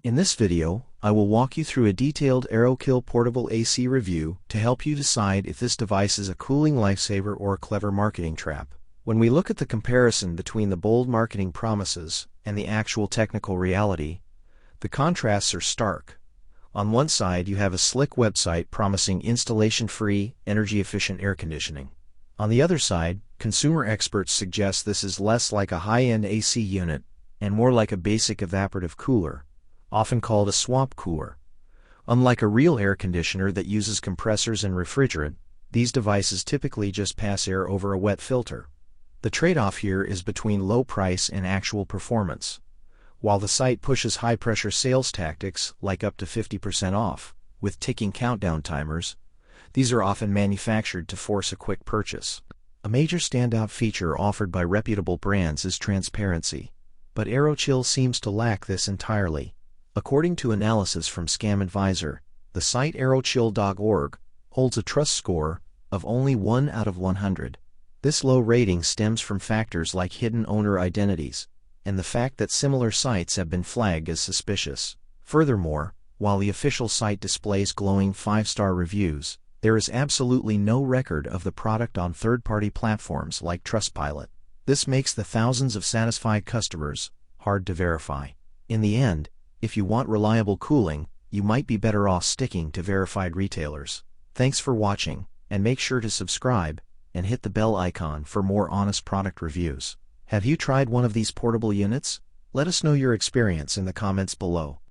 In this video, I will walk you through a detailed AeroChill portable AC review to help you decide if this device is a cooling lifesaver or a clever marketing trap. When we look at the comparison between the bold marketing promises and the actual technical reality, the contrasts are stark. On one side, you have a slick website promising installation-free, energy-efficient air conditioning. On the other side, consumer experts suggest this is less like a high-end AC unit and more like a basic evaporative cooler, often called a swamp cooler. Unlike a real air conditioner that uses compressors and refrigerant, these devices typically just pass air over a wet filter. The trade-off here is between low price and actual performance. While the site pushes high-pressure sales tactics like up to 50% off, with ticking countdown timers, these are often manufactured to force a quick purchase. A major standout feature offered by reputable brands is transparency, but AeroChill seems to lack this entirely. According to analysis from Scam Advisor, the site aerochill.org holds a trust score of only 1 out of 100. This low rating stems from factors like hidden owner identities and the fact that similar sites have been flagged as suspicious. Furthermore, while the official site displays glowing 5-star reviews, there is absolutely no record of the product on third-party platforms like Trustpilot. This makes the thousands of satisfied customers hard to verify. In the end, if you want reliable cooling, you might be better off sticking to verified retailers. Thanks for watching, and make sure to subscribe and hit the bell icon for more honest product reviews. Have you tried one of these portable units? Let us know your experience in the comments below.